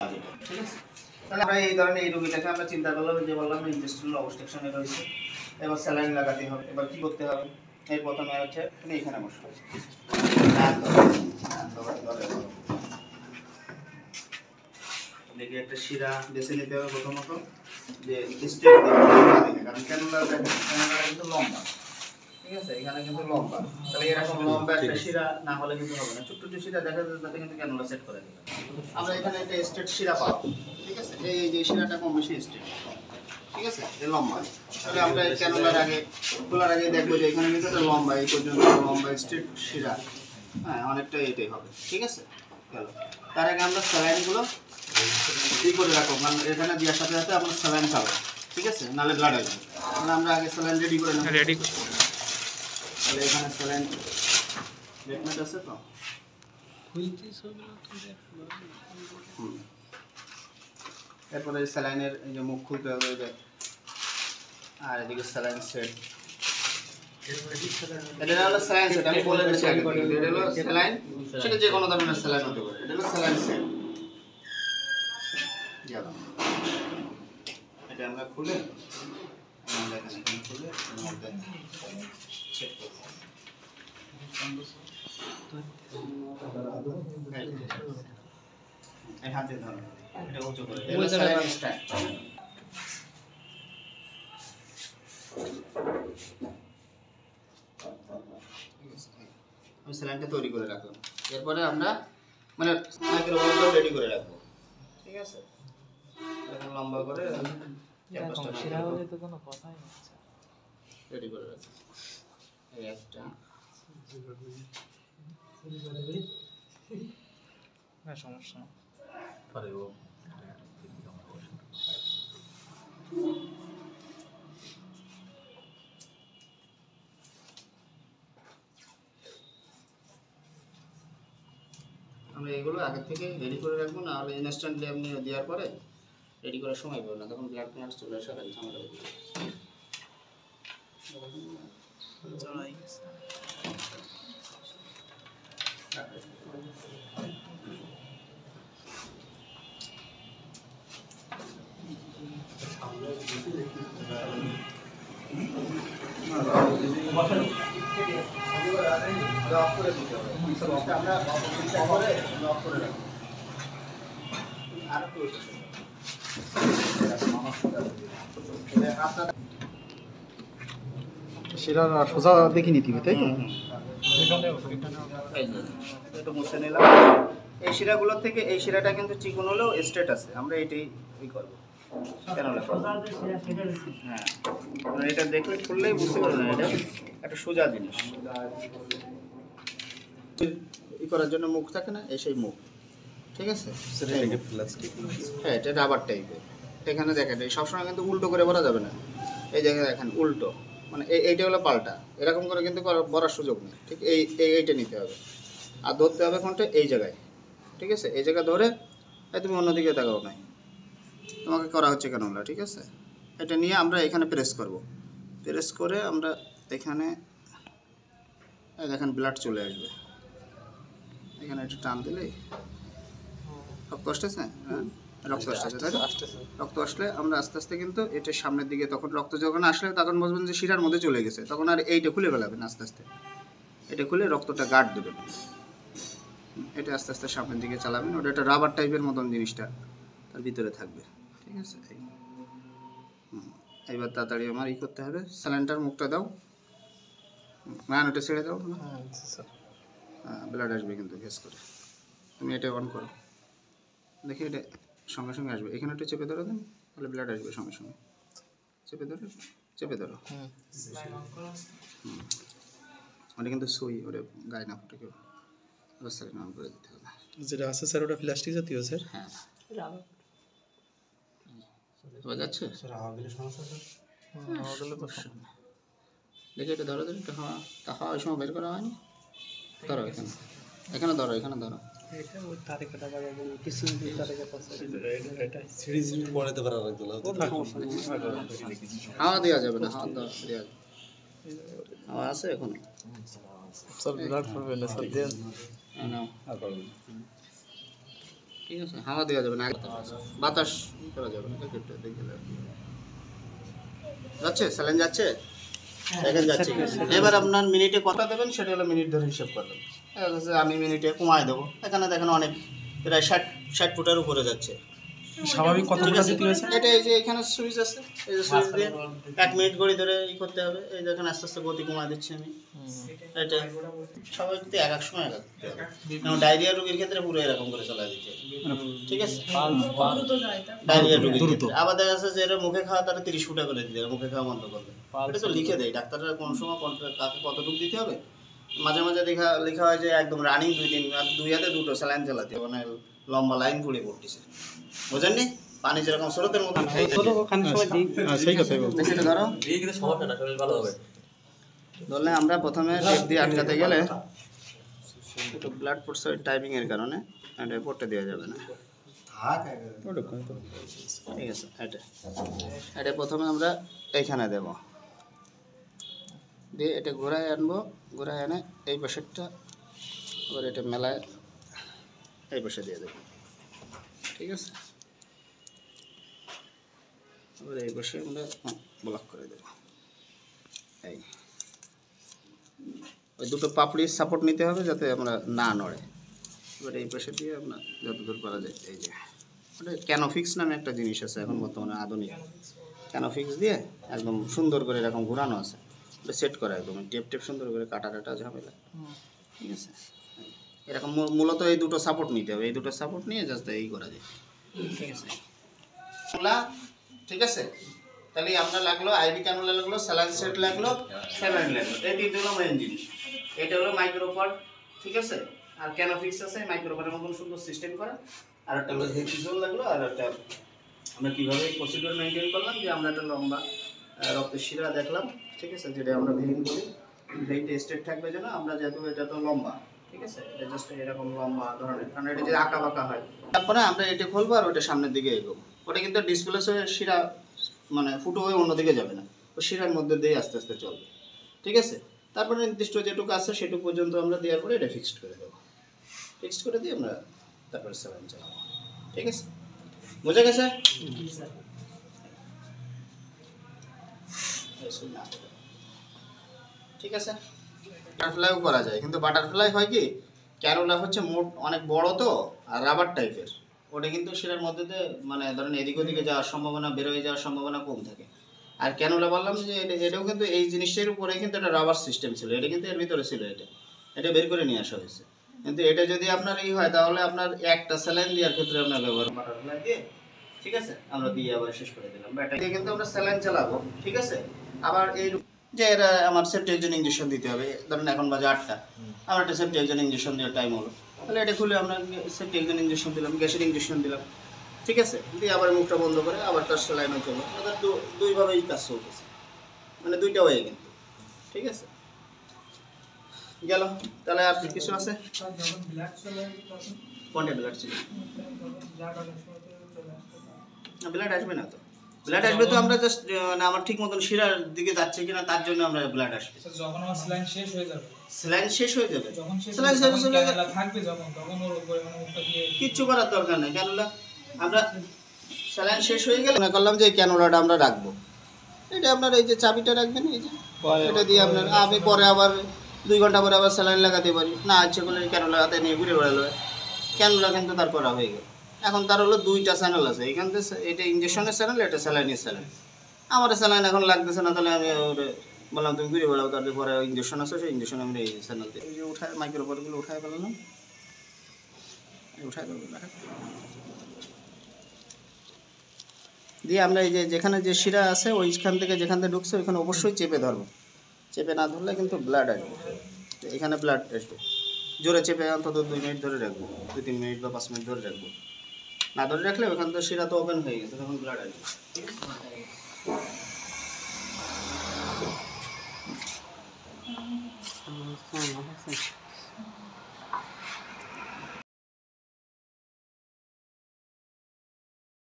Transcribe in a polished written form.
ঠিক আছে। তাহলে আমরা এই ধরনের এই রোগীটাকে আমরা চিন্তা করলাম যে বললাম ইন্টেস্টাইনাল অবস্ট্রাকশনে রয়েছে, এবার স্যালাইন লাগাতে হবে। এবার কি করতে হবে? এই প্রথমে হচ্ছে তুমি এখানে বসো, দেখি একটা শিরা বেছে নিতে হবে প্রথমত, যে স্টেপ দেখে, কারণ ক্যানুলাটা কিন্তু লম্বা, ঠিক আছে, এখানে কিন্তু লম্বা, তাহলে এরকম লম্বা একটা শিরা না হলে কিন্তু হবে না। ছোট্ট শিরা দেখা যাচ্ছে তাতে কিন্তু ক্যানুলা সেট করে দেবে। আমরা এখানে একটা স্ট্রেট শিরা পাবো, ঠিক আছে, এই যে শিরাটা কম বেশি স্ট্রেট, ঠিক আছে, এই লম্বা। তাহলে আমরা এই ক্যানুলার আগে খোলার আগে দেখবো যে এখানে কিন্তু একটা লম্বা, এই পর্যন্ত লম্বা স্ট্রেট শিরা, হ্যাঁ অনেকটা এটাই হবে, ঠিক আছে। গেল, তার আগে আমরা স্যালাইনগুলো ই করে রাখবো, মানে এখানে দেওয়ার সাথে সাথে আমরা স্যালাইন খাবো, ঠিক আছে, নাহলে ব্লাড আসবে। তাহলে আমরা আগে স্যালাইন রেডি করে নেব। রেডি, তাহলে এখানে স্যালাইন ট্রিটমেন্ট আছে তো, এরপরে স্যালাইনের এই যে মুখ খুলতে হবে, আর এদিকে স্যালাইন সেট, এটা হলো স্যালাইন সেট, আমি বলে দিচ্ছি আগে, এটা হলো স্যালাইন, সেটা যে কোনো ধরনের স্যালাইন হতে পারে, এটা হলো স্যালাইন সেট। এটা আমরা খুলে এখানে খুলে এর মধ্যে সেট করব। এই হাতে ধরো, এটা উঁচু করে, এটা স্যালাইন স্ট্যান্ড। আমি স্যালাইনটা তৈরি করে রাখলাম, এরপরে আমরা মানে মাইক্রোওয়েভটা রেডি করে রাখবো, ঠিক আছে। এখন লম্বা করে শিরা হলে তো কোনো কথাই হচ্ছে রেডি করে রাখবো। এই একটা না সমস্যা পরে ও আমরা এগুলো আগে থেকে রেডি করে রাখবো, না হলে ইনস্ট্যান্টলি আপনি দেওয়ার পরে রেডি করার সময় পাবেন না, তখন ব্লাড ক্লাস চলে আসা লাগে, ঝামেলা হয়ে যাবে। সেটা সোজা দেখে নিতে হবে, তাই তো? এটা মুছে নিলাম। এই শিরাগুলোর থেকে এই শিরাটা কিন্তু চিকন হলেও স্ট্রেট আছে, আমরা এটাই করবো। হ্যাঁ, এটা দেখলে খুললেই বুঝতে পারবেন এটা একটা সোজা জিনিস। ই করার জন্য মুখ থাকে না, এই সেই মুখ, ঠিক আছে। হ্যাঁ, এটা রাবার টাইপের। এখানে দেখেন এই সবসময় কিন্তু উল্টো করে ভরা যাবে না, এই জায়গায় দেখেন উল্টো, মানে এইটা হলো পাল্টা, এরকম করে কিন্তু ভরার সুযোগ নেই, ঠিক এইটা নিতে হবে। আর ধরতে হবে কোনটা, এই জায়গায়, ঠিক আছে, এই জায়গা ধরে তুমি অন্যদিকে তাকাও নাই, তোমাকে করা হচ্ছে কেন না, ঠিক আছে। এটা নিয়ে আমরা এখানে প্রেস করব, প্রেস করে আমরা এখানে দেখেন ব্লাড চলে আসবে, এখানে একটু টান দিলেই রক্ত আসতেছে, হ্যাঁ রক্ত আসতেছে, তাই তো? রক্ত আসলে আমরা আস্তে আস্তে কিন্তু এটা সামনের দিকে, তখন রক্ত যখন আসলে তখন বুঝবেন যে শিরার মধ্যে চলে গেছে, তখন আর এইটা খুলে ফেলাবেন আস্তে আস্তে, এটা খুলে রক্তটা গার্ড দেবেন, এটা আস্তে আস্তে সামনের দিকে চালাবেন। ওটা একটা রাবার টাইপের মতন জিনিসটা তার ভিতরে থাকবে, ঠিক আছে। এইবার তাড়াতাড়ি আমার ই করতে হবে, স্যালাইনটার মুখটা দাও, ম্যান ওটা ছেড়ে দাও, হ্যাঁ ব্লাড আসবে কিন্তু ভেস করে, তুমি এটা অন করো, দেখি এটা সঙ্গে সঙ্গে আসবে। এখানে একটু চেপে ধরো দেন, তাহলে ব্লাড আসবে সঙ্গে সঙ্গে, চেপে ধরো, চেপে ধরো, ওটা কিন্তু সুই, ওটা গায়ে না ফুটে কেউ, স্যালাইন অন করে দিতে হবে। যেটা আছে স্যার ওটা প্লাস্টিক জাতীয় স্যার। হ্যাঁ বোঝা যাচ্ছে, দেখি এটা ধরো, ধরো এটা হাওয়া, তা হাওয়া ওই সময় বের করা হয়নি, ধরো এখানে, এখানে ধরো, এখানে ধরো, হাওয়া দেওয়া যাবে না, হাওয়া দেওয়া যাবে, হাওয়া আছে এখন স্যার ব্লাড পড়বে না স্যার, দেন নাও। ঠিক আছে, হাওয়া দেওয়া যাবে না, বাতাস করা যাবে না। যাচ্ছে স্যালাইন যাচ্ছে, দেখেন যাচ্ছে। এবার আপনার মিনিটে কত দেবেন সেটা হলো মিনিট ধরে হিসাব করবেন। আমি মিনিটে কমায় দেবো, এখানে দেখেন অনেক প্রায় 60 ফুটের উপরে যাচ্ছে। স্বাভাবিক কত ফুটা দিতে হয়েছে? এটা এই যে এখানে সুইচ আছে, এই যে সুইচ দিয়ে 1 মিনিট ঘড়ি ধরে ই করতে হবে। এই দেখেন আস্তে আস্তে গতি কমায় দিচ্ছি আমি। এটা সবাই যদি এক সময় যেমন ডায়রিয়া রোগীর ক্ষেত্রে পুরো এরকম করে চালা দিতে, ঠিক আছে? ডায়রিয়া রোগীর ক্ষেত্রে আবার দেখা যাচ্ছে যে এটা মুখে খাওয়া তারা 30 ফুটা করে দিতে হবে, মুখে খাওয়া বন্ধ করবে। এটা তো লিখে দেয় ডাক্তাররা কোন সময় কাকে কতটুকু দিতে হবে। মাঝে মাঝে লেখা হয় যে একদম রানিং 2 দিন, 2 হাতে 2টো স্যালাইন চালাতে হবে, মানে লম্বা লাইন পড়ে পড়তেছে, বুঝেননি? পানি যেরকম স্রোতের মতো সেই কথাই বলছি। সেটা ধরো ধরলে আমরা প্রথমে টেপ দিয়ে আটকাতে গেলে একটু ব্লাড পড়ছে টাইমিং এর কারণে এটা পড়তে দেওয়া যাবে না, ঠিক আছে? এটা প্রথমে আমরা এইখানে দেব, দিয়ে এটা ঘোরায় আনবো, ঘোরায় এনে এই পাশেরটা আবার এটা মেলায় এই পাশে দিয়ে দেবো, ঠিক আছে? এবার এই পাশে আমরা ব্লক করে দেবো। এই ওই দুটো পাপড়ির সাপোর্ট নিতে হবে যাতে আমরা না নড়ে। এবার এই পাশে দিয়ে আমরা যতদূর করা যায়, এই যে ওটা ক্যানোফিক্স নামে একটা জিনিস আছে এখন বর্তমানে আধুনিক, ক্যানোফিক্স দিয়ে একদম সুন্দর করে এরকম ঘোরানো আছে, ওটা সেট করা একদম টেপ সুন্দর করে কাটা ঝামেলা, ঠিক আছে? এরকম মূলত এই দুটো সাপোর্ট নিতে হবে, এই দুটো সাপোর্ট নিয়ে জাস্ট এই করা যায়, ঠিক আছে? ঠিক আছে, তাহলে আমরা লাগলো আইভি ক্যানুলা, লাগলো স্যালাইন সেট, লাগলো স্যালাইন লাগলো, এই তিনটে হলো মেইন জিনিস। এটা হলো মাইক্রোপড, ঠিক আছে? আর ক্যানোফিক্স আছে মাইক্রোপডের মতন সুন্দর সিস্টেম করা, আর একটা হলো হেক্সিজোন লাগলো, আর একটা আমরা কীভাবে প্রসিডিওর মেনটেন করলাম যে আমরা একটা লম্বা রক্তের শিরা দেখলাম, ঠিক আছে? যেটা আমরা ভেইন বলি, ভেইনটা স্ট্রেট থাকবে যেন, আমরা যেহেতু এটা তো লম্বা, ঠিক আছে? এটা জাস্ট এরকম লম্বা ধরনের, কারণ এটা যে আঁকা বাঁকা হয়। তারপরে আমরা এটা খুলবো আর ওটা সামনের দিকে এগোবো। ওটা কিন্তু ডিসপ্লেস হয়ে শিরা মানে ফুটো হয়ে অন্যদিকে যাবে না, ও শিরার মধ্যে দিয়ে আস্তে আস্তে চলবে, ঠিক আছে? তারপরে নির্দিষ্ট যেটুকু আছে সেটুকু পর্যন্ত আমরা দেওয়ার পরে এটা ফিক্সড করে দেবো, ফিক্সড করে দিয়ে আমরা তারপরে স্যালাইন চালাবো, ঠিক আছে? বুঝে গেছে? ঠিক আছে, বাটারফ্লাইও করা যায়, কিন্তু বাটারফ্লাই হয় কি, ক্যারোলা হচ্ছে মোট অনেক বড় তো আর রাবার টাইপের, ওটা কিন্তু সেটার মধ্যে দিয়ে মানে ধরেন এদিক ওদিকে যাওয়ার সম্ভাবনা, বের হয়ে যাওয়ার সম্ভাবনা কম থাকে। আর ক্যানোলা বললাম যে এটাও কিন্তু এই জিনিসটার উপরে কিন্তু একটা রাবার সিস্টেম ছিল, এটা কিন্তু এর ভিতরে ছিল, এটা বের করে নিয়ে আসা হয়েছে। কিন্তু এটা যদি আপনার এই হয় তাহলে আপনার একটা স্যালাইন দেওয়ার ক্ষেত্রে আপনার ব্যবহার বাটারফ্লাই দিয়ে, ঠিক আছে? আমরা দিয়ে আবার শেষ করে দিলাম ব্যাটারি দিয়ে কিন্তু আমরা স্যালাইন চালাবো, ঠিক আছে? আবার এই যে এরা আমার সেফটি একজন ইঞ্জেকশন দিতে হবে, ধরেন এখন বাজে 8টা, আমার একটা সেফটি একজন ইঞ্জেকশন দেওয়ার টাইম হলো, তাহলে এটা খুলে আমরা সেফটি একজন ইঞ্জেকশন দিলাম, গ্যাসের ইঞ্জেকশন দিলাম, ঠিক আছে? দিয়ে আবার মুখটা বন্ধ করে আবার তার স্যালাইনও চলো, আমাদের দুইভাবেই কাজ চলতেছে, মানে দুইটা ওয়ে কিন্তু, ঠিক আছে? গেল, তাহলে আর কিছু আছে? কোনটা ব্লাড ছিল? না, ব্লাড আসবে না তো, ব্লাড আসবে তো আমরা জাস্ট মানে আমার ঠিক মতন শিরার দিকে যাচ্ছে কিনা তার জন্য আমরা ব্লাড আসবে। যখন আমার স্যালাইন শেষ হয়ে যাবে, স্যালাইন শেষ হয়ে যাবে, যখন স্যালাইন শেষ হয়ে যাবে থাকবে, তখন ওর উপরে মানে মুখটা দিয়ে কিচ্ছু করার দরকার নেই। ক্যানুলা আমরা স্যালাইন শেষ হয়ে গেলে মনে করলাম যে এই ক্যানুলাটা আমরা রাখবো, এটা আপনার এই যে চাবিটা রাখবেন, এই যে এটা দিয়ে আপনার আমি পরে আবার 2 ঘন্টা পরে আবার স্যালাইন লাগাতে পারি না, ইচ্ছে করলে ক্যানুলা হাতে নিয়ে ঘুরে বেড়ালো, ক্যানুলা কিন্তু তার করা হয়ে গেল। এখন তার হলো 2টা চ্যানেল আছে, এখান থেকে এটা ইঞ্জেকশনের চ্যানেল, এটা স্যালাইনের চ্যানেল। আমার স্যালাইন এখন লাগতেছে না, তাহলে আমি ওরে বললাম তুমি ঘুরে বেড়াও, তারপরে ইঞ্জেকশন আছে, সেই ইঞ্জেকশন আমি এই চ্যানেল দিয়ে এই যে উঠায় মাইক্রোপডগুলো উঠায় ফেলালাম, উঠায় দিয়ে আমরা এই যে যেখানে যে শিরা আছে ওইখান থেকে যেখান থেকে ঢুকছে ওইখানে অবশ্যই চেপে ধরবো, চেপে না ধরলে কিন্তু ব্লাড আসবে, এখানে ব্লাড আসবে। জোরে চেপে অন্তত 2 মিনিট ধরে রাখবো, 2-3 মিনিট বা 5 মিনিট ধরে রাখবো, না ধরে রাখলে ওখান থেকে শিরা তো ওপেন হয়ে গেছে, তখন ব্লাড আসবে, ঠিক আছে?